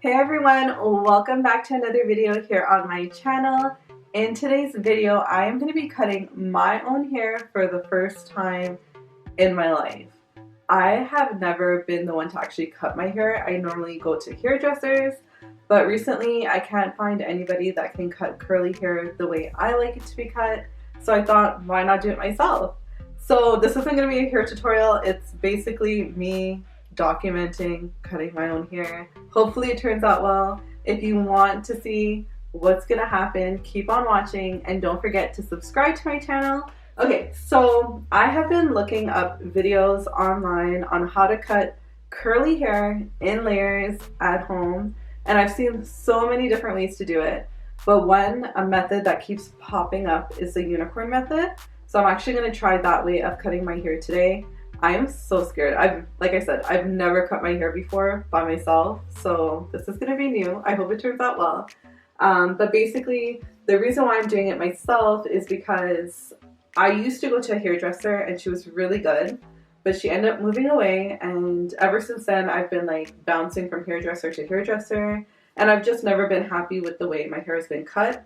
Hey everyone, welcome back to another video here on my channel. In today's video, I am going to be cutting my own hair for the first time in my life. I have never been the one to actually cut my hair. I normally go to hairdressers, but recently I can't find anybody that can cut curly hair the way I like it to be cut. So I thought, why not do it myself? So this isn't going to be a hair tutorial. It's basically me documenting cutting my own hair. Hopefully it turns out well. If you want to see what's gonna happen, keep on watching and don't forget to subscribe to my channel. Okay, so I have been looking up videos online on how to cut curly hair in layers at home, and I've seen so many different ways to do it, but a method that keeps popping up is the unicorn method. So I'm actually going to try that way of cutting my hair today. I am so scared. Like I said, I've never cut my hair before by myself, so this is going to be new. I hope it turns out well. But basically, the reason why I'm doing it myself is because I used to go to a hairdresser and she was really good, but she ended up moving away, and ever since then I've been like bouncing from hairdresser to hairdresser, and I've just never been happy with the way my hair has been cut.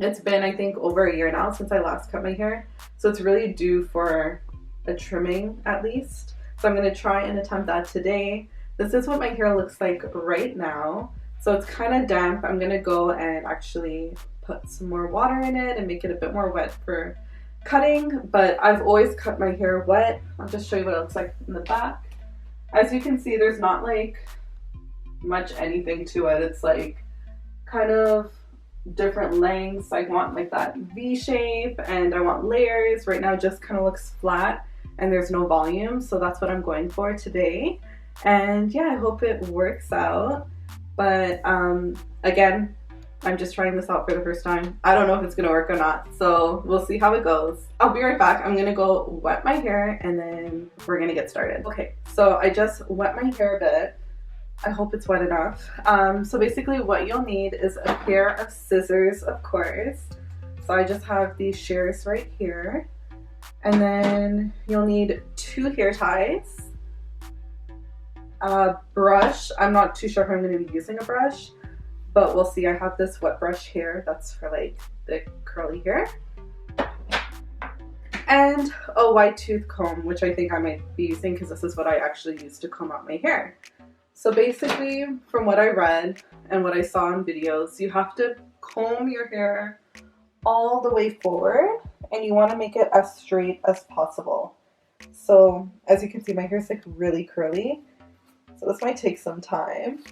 It's been, I think, over a year now since I last cut my hair, so it's really due for a trimming at least. So I'm going to try and attempt that today. This is what my hair looks like right now. So it's kind of damp. I'm going to go and actually put some more water in it and make it a bit more wet for cutting, but I've always cut my hair wet. I'll just show you what it looks like in the back. As you can see, there's not like much anything to it. It's like kind of different lengths. I want like that V shape, and I want layers. Right now it just kind of looks flat and there's no volume, so that's what I'm going for today. And yeah, I hope it works out. But again, I'm just trying this out for the first time. I don't know if it's gonna work or not, so we'll see how it goes. I'll be right back. I'm gonna go wet my hair and then we're gonna get started. Okay, so I just wet my hair a bit. I hope it's wet enough. So basically what you'll need is a pair of scissors, of course. So I just have these shears right here. And then you'll need 2 hair ties, a brush. I'm not too sure if I'm going to be using a brush, but we'll see. I have this wet brush here that's for like the curly hair. And a wide tooth comb, which I think I might be using because this is what I actually use to comb out my hair. So basically, from what I read and what I saw in videos, you have to comb your hair all the way forward, and you want to make it as straight as possible. So as you can see, my hair is like really curly, so this might take some time.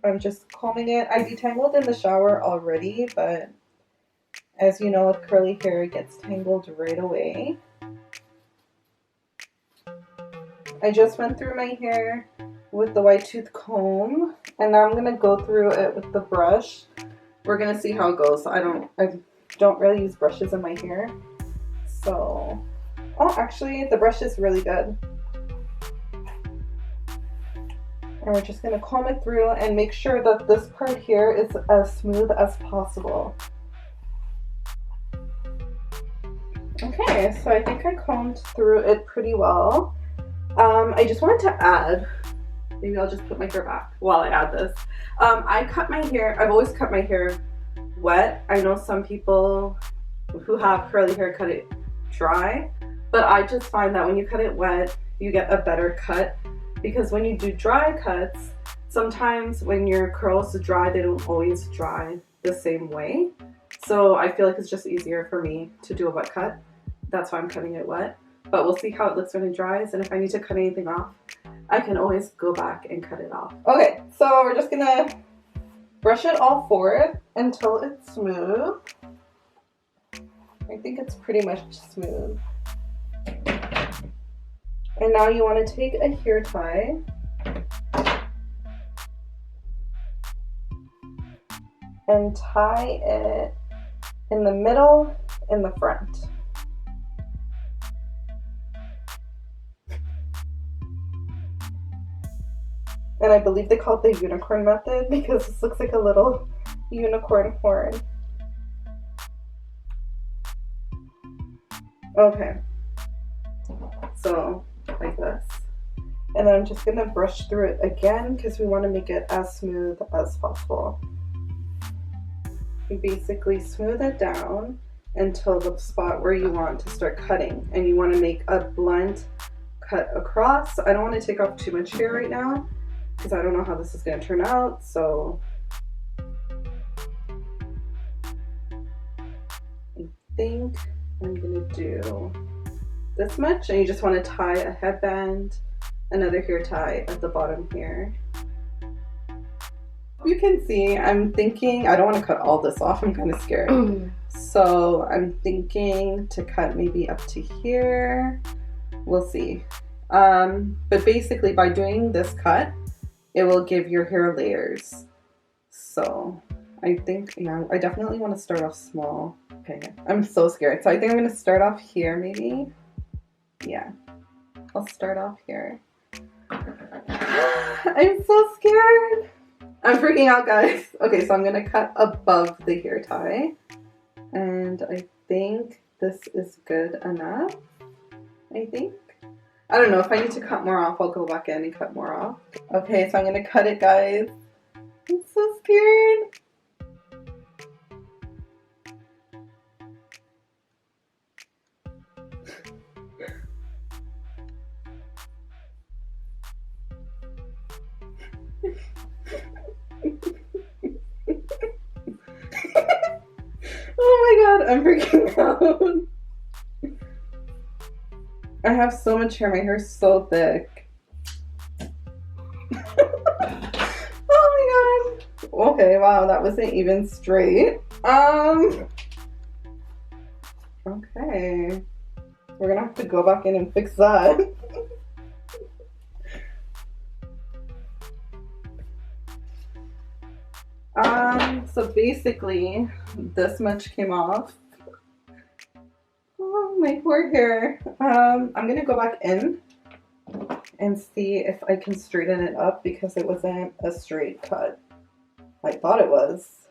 I'm just combing it. I detangled in the shower already, but as you know, with curly hair, it gets tangled right away. I just went through my hair with the wide tooth comb, and now I'm gonna go through it with the brush. We're gonna see how it goes. I don't really use brushes in my hair, so actually the brush is really good. And we're just gonna comb it through and make sure that this part here is as smooth as possible. Okay, so I think I combed through it pretty well. I just wanted to add, maybe I'll just put my hair back while I add this. I cut my hair, I've always cut my hair wet. I know some people who have curly hair cut it dry, but I just find that when you cut it wet, you get a better cut, because when you do dry cuts, sometimes when your curls dry, they don't always dry the same way. So I feel like it's just easier for me to do a wet cut. That's why I'm cutting it wet. But we'll see how it looks when it dries, and if I need to cut anything off, I can always go back and cut it off. Okay, so we're just gonna brush it all forward until it's smooth. I think it's pretty much smooth. And now you want to take a hair tie and tie it in the middle, in the front. And I believe they call it the unicorn method because this looks like a little unicorn horn. Okay, so like this. And then I'm just gonna brush through it again because we want to make it as smooth as possible. You basically smooth it down until the spot where you want to start cutting, and you want to make a blunt cut across. I don't want to take off too much hair right now because I don't know how this is going to turn out, so I think I'm going to do this much, and you just want to tie a headband, another hair tie at the bottom here. You can see I'm thinking, I don't want to cut all this off, I'm kind of scared. So I'm thinking to cut maybe up to here. We'll see. But basically by doing this cut, it will give your hair layers. So I think, yeah, I definitely want to start off small. Okay, I'm so scared. So I think I'm going to start off here maybe. Yeah, I'll start off here. I'm so scared. I'm freaking out, guys. Okay, so I'm going to cut above the hair tie. And I think this is good enough. I think. I don't know. If I need to cut more off, I'll go back in and cut more off. Okay, so I'm going to cut it, guys. I'm so scared. Oh my god, I'm freaking out. I have so much hair, my hair is so thick. Oh my god. Okay, wow, that wasn't even straight. Okay. We're gonna have to go back in and fix that. So basically, this much came off. Oh, my poor hair. I'm gonna go back in and see if I can straighten it up because it wasn't a straight cut. I thought it was.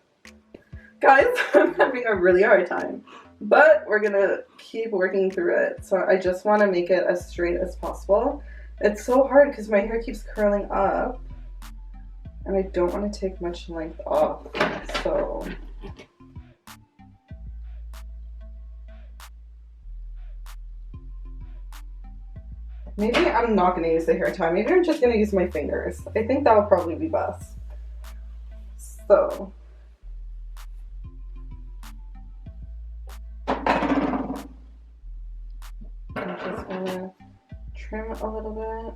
Guys, I'm having a really hard time, but we're gonna keep working through it. So I just want to make it as straight as possible. It's so hard because my hair keeps curling up. And I don't want to take much length off, so maybe I'm not going to use the hair tie. Maybe I'm just going to use my fingers. I think that would probably be best. So I'm just going to trim a little bit.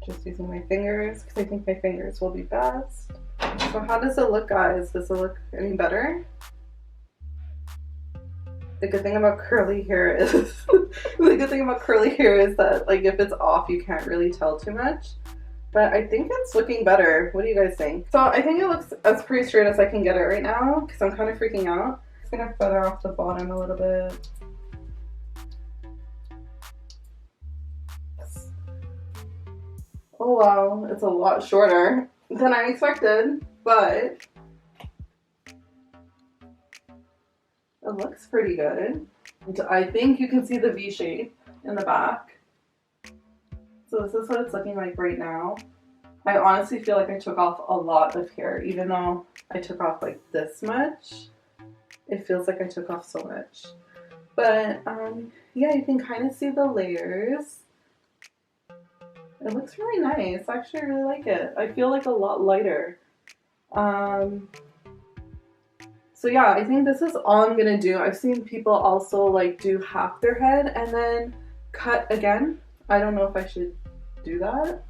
Just using my fingers because I think my fingers will be best. So how does it look, guys? Does it look any better? The good thing about curly hair is that like if it's off you can't really tell too much. But I think it's looking better. What do you guys think? So I think it looks as pretty straight as I can get it right now because I'm kind of freaking out. I'm just gonna feather off the bottom a little bit. Oh wow, it's a lot shorter than I expected, but it looks pretty good. I think you can see the V shape in the back. So this is what it's looking like right now. I honestly feel like I took off a lot of hair, even though I took off like this much. It feels like I took off so much. But yeah, you can kind of see the layers. It looks really nice. Actually, I really like it. I feel like a lot lighter. So yeah, I think this is all I'm gonna do. I've seen people also like do half their head and then cut again. I don't know if I should do that.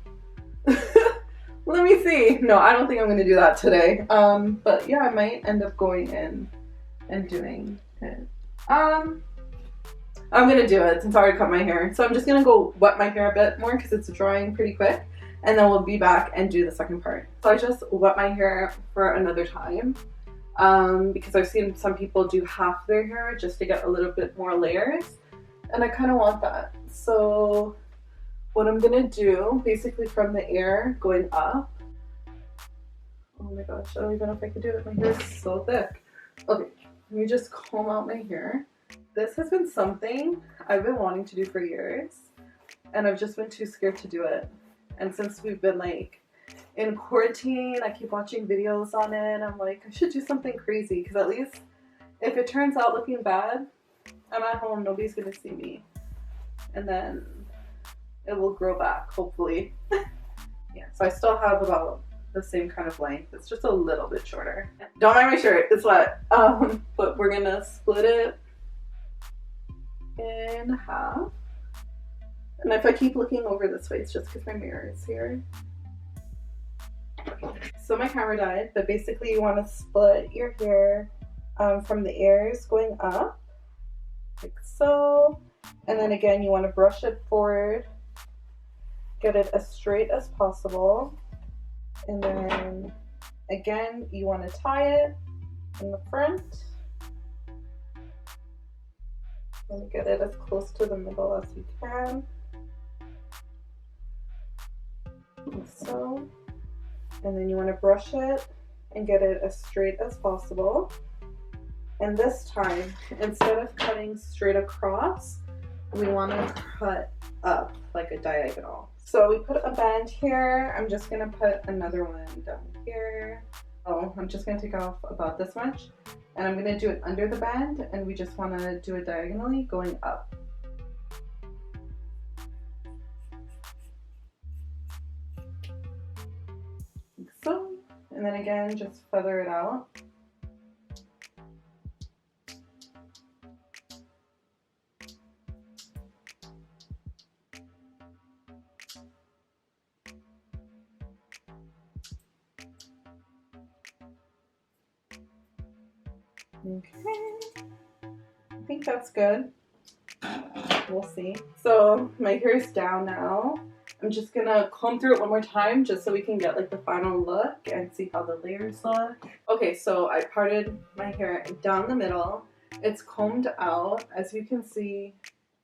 Let me see. No, I don't think I'm gonna do that today. But yeah, I might end up going in and doing it. I'm gonna do it since I already cut my hair. So I'm just gonna go wet my hair a bit more because it's drying pretty quick. And then we'll be back and do the second part. So I just wet my hair for another time. Because I've seen some people do half their hair just to get a little bit more layers. and I kind of want that. So what I'm gonna do, basically from the ear going up, oh my gosh, I don't even know if I can do it. My hair is so thick. Okay, let me just comb out my hair. This has been something I've been wanting to do for years, and I've just been too scared to do it. And since we've been like in quarantine, I keep watching videos on it, and I'm like, I should do something crazy, because at least if it turns out looking bad, I'm at home, nobody's gonna see me. And then it will grow back, hopefully. Yeah, so I still have about the same kind of length. It's just a little bit shorter. Don't mind my shirt, it's wet. But we're gonna split it in half. And if I keep looking over this way, it's just because my mirror is here. So my camera died, but basically you want to split your hair from the ears going up, like so. And then again, you want to brush it forward, get it as straight as possible. And then again, you want to tie it in the front. And get it as close to the middle as you can. Like so. And then you want to brush it and get it as straight as possible. And this time, instead of cutting straight across, we want to cut up like a diagonal. So we put a band here. I'm just going to put another one down here. Oh, I'm just going to take off about this much. And I'm going to do it under the band, and we just want to do it diagonally going up. Like so. And then again, just feather it out. Okay, I think that's good. We'll see. So my hair is down now. I'm just gonna comb through it one more time just so we can get like the final look and see how the layers look. Okay, so I parted my hair down the middle. It's combed out. As you can see,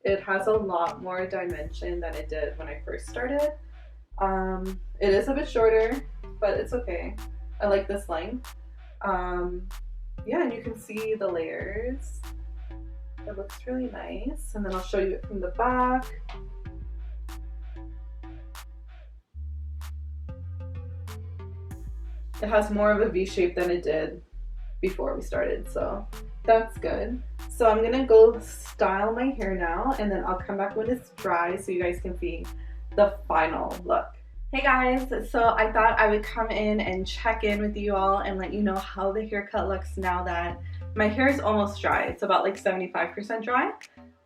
it has a lot more dimension than it did when I first started. It is a bit shorter, but it's okay. I like this length. Yeah, and you can see the layers. It looks really nice. And then I'll show you it from the back. It has more of a V shape than it did before we started, so that's good. So I'm gonna go style my hair now, and then I'll come back when it's dry so you guys can see the final look. Hey guys, so I thought I would come in and check in with you all and let you know how the haircut looks now that my hair is almost dry. It's about like 75% dry,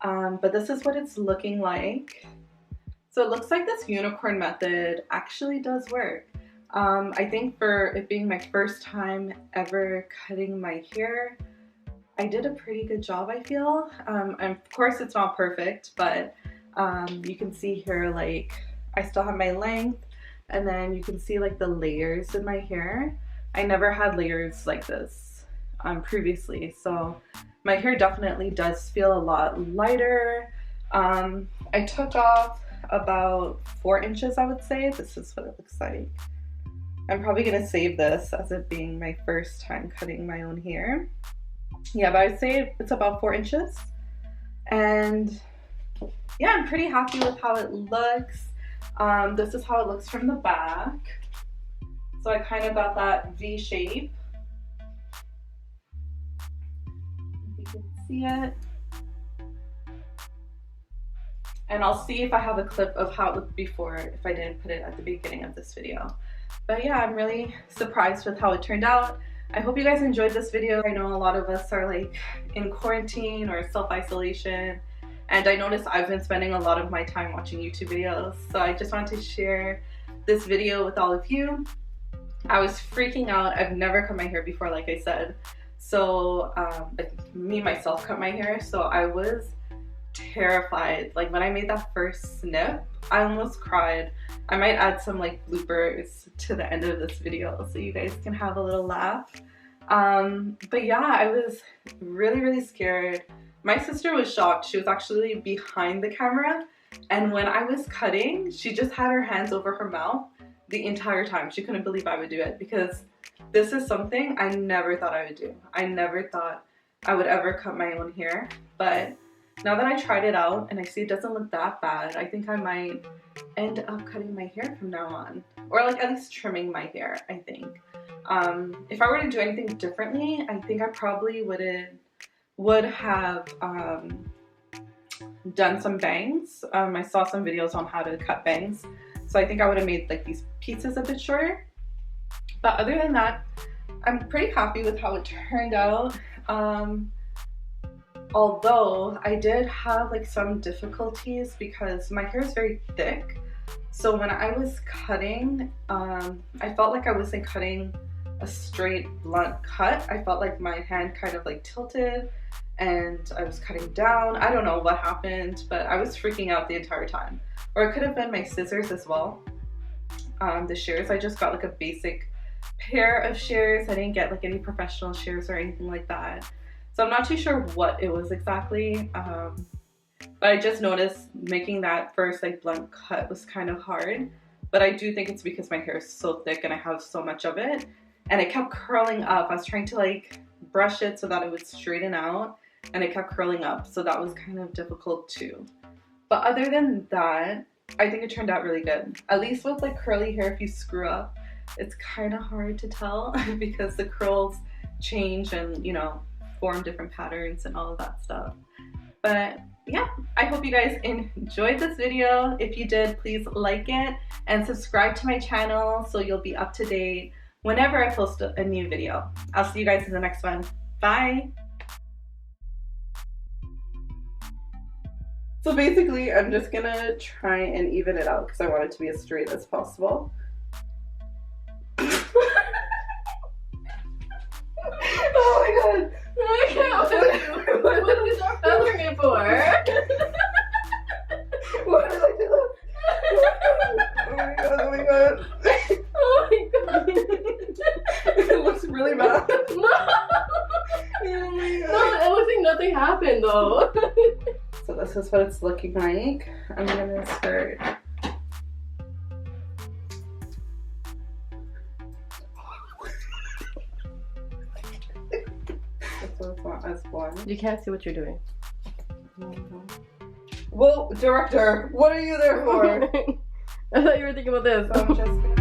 but this is what it's looking like. So it looks like this unicorn method actually does work. I think for it being my first time ever cutting my hair, I did a pretty good job, I feel. And of course it's not perfect, but you can see here, like, I still have my length. And then you can see like the layers in my hair. I never had layers like this previously, so my hair definitely does feel a lot lighter. I took off about 4 inches, I would say. This is what it looks like. I'm probably gonna save this as it being my first time cutting my own hair. Yeah, but I'd say it's about 4 inches. And yeah, I'm pretty happy with how it looks. This is how it looks from the back. So I kind of got that V shape. You can see it. And I'll see if I have a clip of how it looked before, if I didn't put it at the beginning of this video. But yeah, I'm really surprised with how it turned out. I hope you guys enjoyed this video. I know a lot of us are like in quarantine or self-isolation. And I noticed I've been spending a lot of my time watching YouTube videos, so I just wanted to share this video with all of you. I was freaking out. I've never cut my hair before, like I said. So, like me myself cut my hair, so I was terrified. Like when I made that first snip, I almost cried. I might add some like bloopers to the end of this video so you guys can have a little laugh. But yeah, I was really, really scared. My sister was shocked. She was actually behind the camera, and when I was cutting, she just had her hands over her mouth the entire time. She couldn't believe I would do it, because this is something I never thought I would do. I never thought I would ever cut my own hair, but now that I tried it out and I see it doesn't look that bad, I think I might end up cutting my hair from now on, or like at least trimming my hair, I think. If I were to do anything differently, I think I probably would have done some bangs. I saw some videos on how to cut bangs, so I think I would have made like these pieces a bit shorter. But other than that, I'm pretty happy with how it turned out. Although I did have like some difficulties because my hair is very thick. So when I was cutting, I felt like I wasn't cutting a straight blunt cut. I felt like my hand kind of like tilted and I was cutting down. I don't know what happened, but I was freaking out the entire time. Or it could have been my scissors as well. The shears, I just got like a basic pair of shears. I didn't get like any professional shears or anything like that. So I'm not too sure what it was exactly, but I just noticed making that first like blunt cut was kind of hard. But I do think it's because my hair is so thick and I have so much of it, and it kept curling up. I was trying to like brush it so that it would straighten out, and it kept curling up, so that was kind of difficult too. But other than that, I think it turned out really good. At least with like curly hair, if you screw up, it's kind of hard to tell because the curls change and, you know, form different patterns and all of that stuff. But yeah, I hope you guys enjoyed this video. If you did, please like it and subscribe to my channel so you'll be up to date whenever I post a new video. I'll see you guys in the next one. Bye! So basically, I'm just gonna try and even it out because I want it to be as straight as possible. Oh my god! What did we start feathering it for? What did I do? Oh my god, oh my god. Oh my god. It looks really bad. No! Oh my god. No, it looks like nothing happened though. So this is what it's looking like. I'm gonna start. So it's not as blunt. You can't see what you're doing. Well, director, what are you there for? I thought you were thinking about this. So I'm just